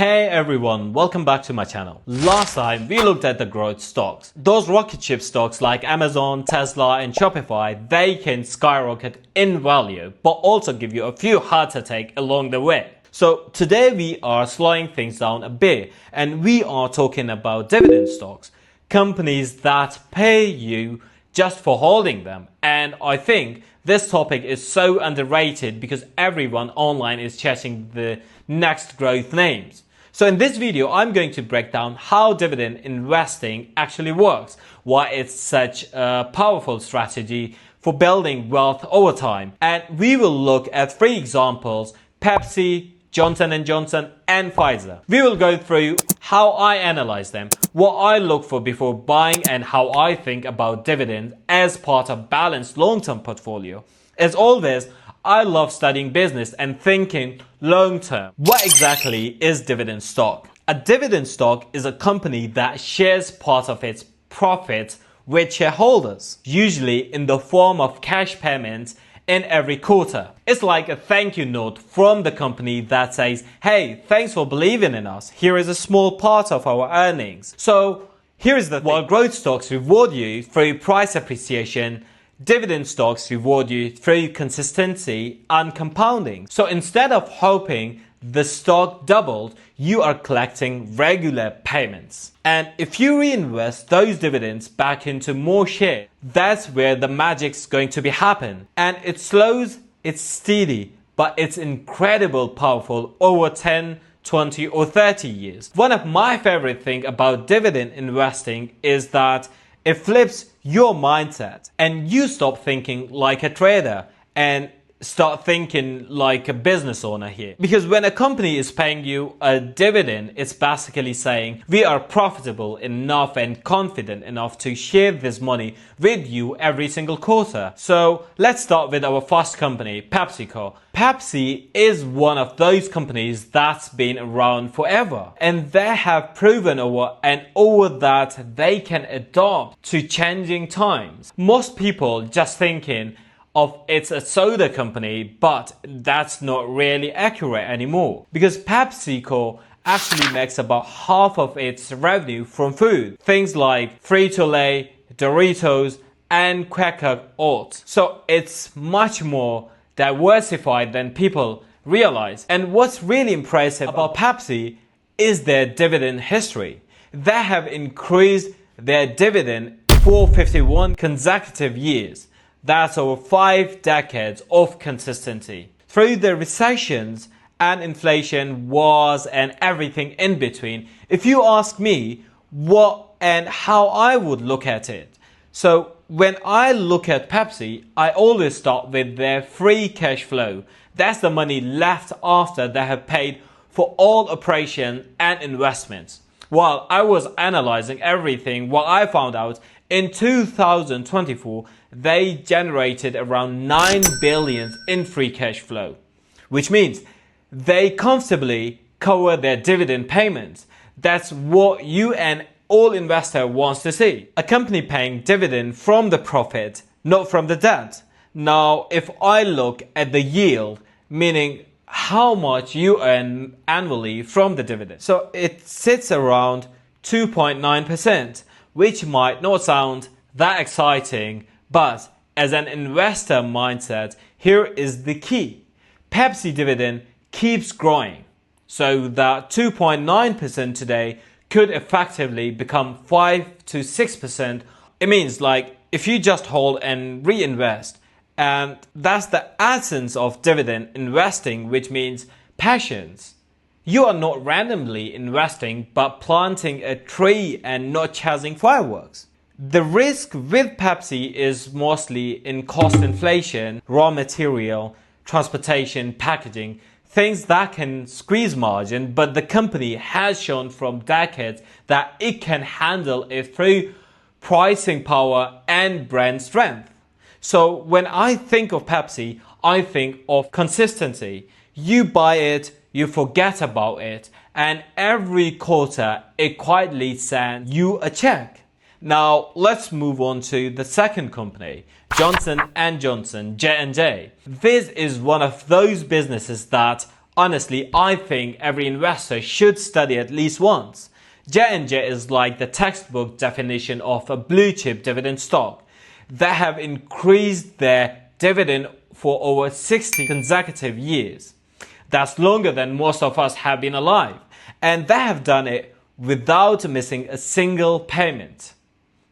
Hey everyone, welcome back to my channel. Last time we looked at the growth stocks. Those rocket ship stocks like Amazon, Tesla and Shopify, they can skyrocket in value but also give you a few heart attacks along the way. So today we are slowing things down a bit and we are talking about dividend stocks, companies that pay you just for holding them. And I think this topic is so underrated because everyone online is chasing the next growth names. So in this video, I'm going to break down how dividend investing actually works, why it's such a powerful strategy for building wealth over time. And we will look at 3 examples: Pepsi, Johnson & Johnson and Pfizer. We will go through how I analyze them, what I look for before buying and how I think about dividends as part of balanced long-term portfolio. As always, I love studying business and thinking long-term. What exactly is dividend stock? A dividend stock is a company that shares part of its profits with shareholders, usually in the form of cash payments in every quarter. It's like a thank you note from the company that says, hey, thanks for believing in us. Here is a small part of our earnings. So here is the thing. While growth stocks reward you through price appreciation, dividend stocks reward you through consistency and compounding. So instead of hoping the stock doubled, you are collecting regular payments. And if you reinvest those dividends back into more shares, that's where the magic's going to be happen. And it's slow, it's steady, but it's incredibly powerful over 10, 20 or 30 years. One of my favorite things about dividend investing is that it flips your mindset and you stop thinking like a trader and start thinking like a business owner here. Because when a company is paying you a dividend, it's basically saying we are profitable enough and confident enough to share this money with you every single quarter. So let's start with our first company, PepsiCo. Pepsi is one of those companies that's been around forever, and they have proven over that they can adapt to changing times. Most people just thinking of it's a soda company, but that's not really accurate anymore because PepsiCo actually makes about half of its revenue from food. Things like Frito-Lay, Doritos and Quaker Oats. So it's much more diversified than people realize. And what's really impressive about Pepsi is their dividend history. They have increased their dividend for 51 consecutive years. That's over 5 decades of consistency. Through the recessions and inflation, wars and everything in between, if you ask me what and how I would look at it. So when I look at Pepsi, I always start with their free cash flow. That's the money left after they have paid for all operation and investments. While I was analyzing everything, what I found out in 2024, they generated around 9 billion in free cash flow, which means they comfortably cover their dividend payments. That's what you and all investor wants to see. A company paying dividend from the profit, not from the debt. Now, if I look at the yield, meaning how much you earn annually from the dividend. So it sits around 2.9%, which might not sound that exciting, but as an investor mindset, here is the key. Pepsi dividend keeps growing. So that 2.9% today could effectively become 5 to 6%. It means like if you just hold and reinvest, and that's the essence of dividend investing, which means patience. You are not randomly investing, but planting a tree and not chasing fireworks. The risk with Pepsi is mostly in cost inflation, raw material, transportation, packaging, things that can squeeze margin, but the company has shown from decades that it can handle it through pricing power and brand strength. So when I think of Pepsi, I think of consistency. You buy it, you forget about it, and every quarter it quietly sends you a check. Now let's move on to the second company, Johnson & Johnson, J&J. This is one of those businesses that Honestly, I think every investor should study at least once. J&J is like the textbook definition of a blue chip dividend stock. They have increased their dividend for over 60 consecutive years. That's longer than most of us have been alive. And they have done it without missing a single payment.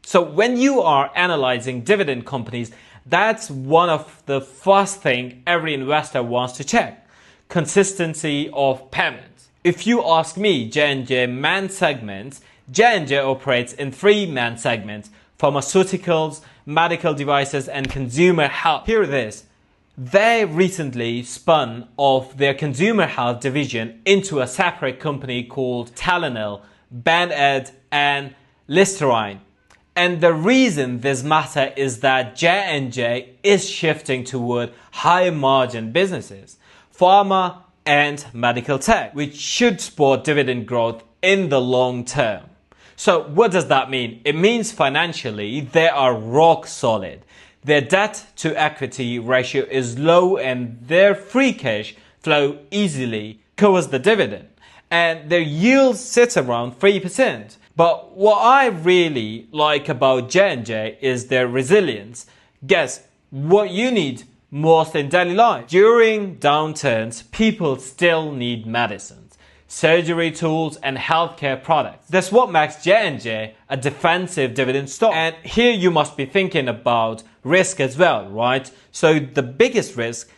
So when you are analyzing dividend companies, that's one of the first things every investor wants to check. Consistency of payments. If you ask me, J&J main segments, J&J operates in three main segments: pharmaceuticals, medical devices, and consumer health. Hear this. They recently spun off their consumer health division into a separate company called Tylenol, Band-Aid, and Listerine. And the reason this matters is that J&J is shifting toward higher margin businesses, pharma and medical tech, which should support dividend growth in the long term. So what does that mean? It means financially they are rock solid. Their debt to equity ratio is low and their free cash flow easily covers the dividend. And their yield sits around 3%. But what I really like about J&J is their resilience. Guess what you need most in daily life? During downturns, people still need medicines, surgery tools, and healthcare products. That's what makes J&J a defensive dividend stock. And here you must be thinking about risk as well, right? So the biggest risk,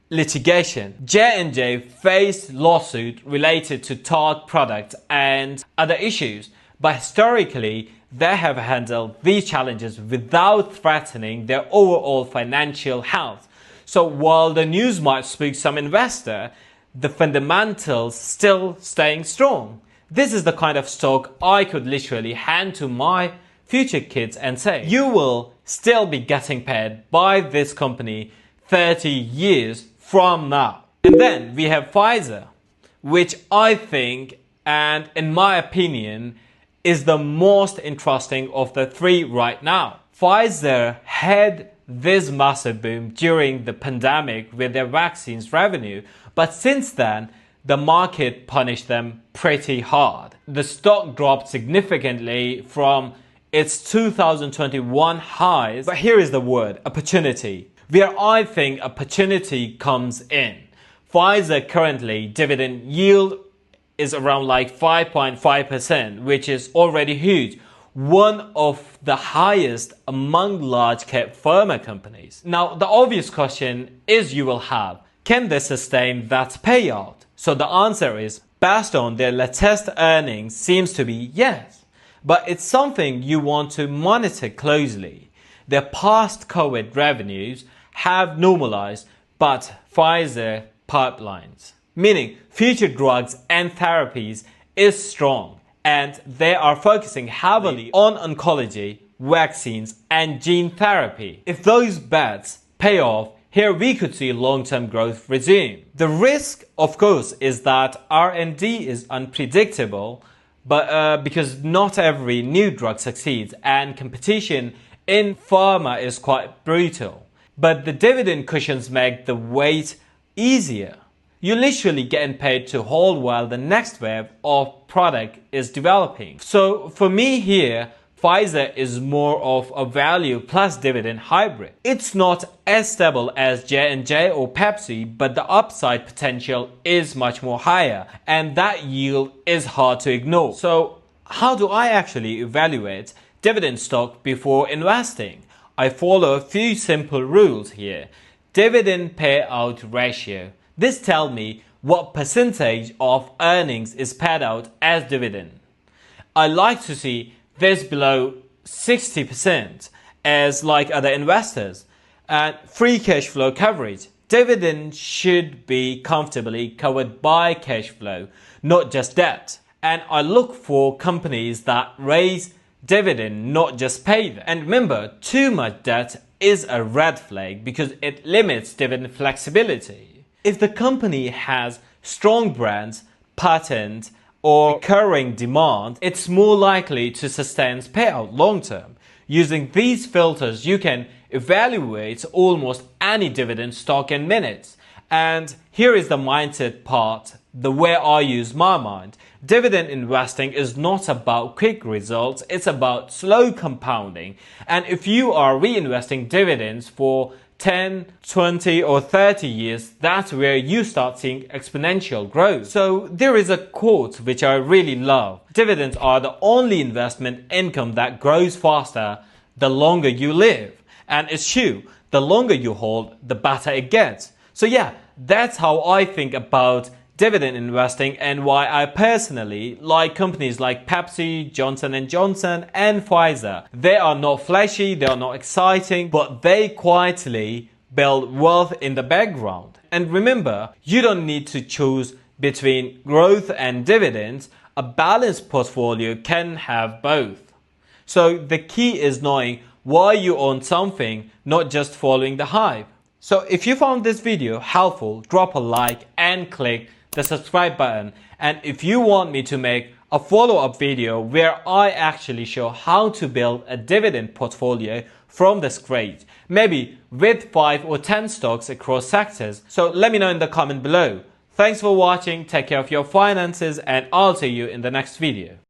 litigation. J&J faced lawsuit related to tort products and other issues. But historically, they have handled these challenges without threatening their overall financial health. So while the news might spook some investor, the fundamentals still staying strong. This is the kind of stock I could literally hand to my future kids and say, you will still be getting paid by this company 30 years from now. And then we have Pfizer, which I think, and in my opinion, is the most interesting of the three right now. Pfizer had this massive boom during the pandemic with their vaccines revenue, but since then, the market punished them pretty hard. The stock dropped significantly from its 2021 highs, but here is the word, opportunity, where I think opportunity comes in. Pfizer currently dividend yield is around like 5.5%, which is already huge. One of the highest among large cap pharma companies. Now, the obvious question is you will have, can they sustain that payout? So the answer is, based on their latest earnings, seems to be yes. But it's something you want to monitor closely. Their past COVID revenues have normalized, but Pfizer pipelines, meaning future drugs and therapies, is strong, and they are focusing heavily on oncology, vaccines, and gene therapy. If those bets pay off, here we could see long-term growth resume. The risk, of course, is that R&D is unpredictable, but because not every new drug succeeds, and competition in pharma is quite brutal. But the dividend cushions make the wait easier. You're literally getting paid to hold while the next wave of product is developing. So for me here, Pfizer is more of a value plus dividend hybrid. It's not as stable as J&J or Pepsi, but the upside potential is much more higher, and that yield is hard to ignore. So how do I actually evaluate dividend stock before investing? I follow a few simple rules here. Dividend payout ratio. This tells me what percentage of earnings is paid out as dividend. I like to see this below 60% as like other investors. And free cash flow coverage. Dividend should be comfortably covered by cash flow, not just debt. And I look for companies that raise dividend, not just pay them. And remember, too much debt is a red flag because it limits dividend flexibility. If the company has strong brands, patents, or recurring demand, it's more likely to sustain payout long term. Using these filters, you can evaluate almost any dividend stock in minutes. And here is the mindset part, the way I use my mind. Dividend investing is not about quick results, it's about slow compounding. And if you are reinvesting dividends for 10, 20 or 30 years, that's where you start seeing exponential growth. So there is a quote which I really love. Dividends are the only investment income that grows faster the longer you live. And it's true, the longer you hold, the better it gets. So yeah, that's how I think about dividend investing and why I personally like companies like Pepsi, Johnson & Johnson and Pfizer. They are not flashy, they are not exciting, but they quietly build wealth in the background. And remember, you don't need to choose between growth and dividends. A balanced portfolio can have both. So the key is knowing why you own something, not just following the hype. So if you found this video helpful, drop a like and click the subscribe button. And if you want me to make a follow-up video where I actually show how to build a dividend portfolio from the scratch, maybe with 5 or 10 stocks across sectors, so let me know in the comment below. Thanks for watching, take care of your finances, and I'll see you in the next video.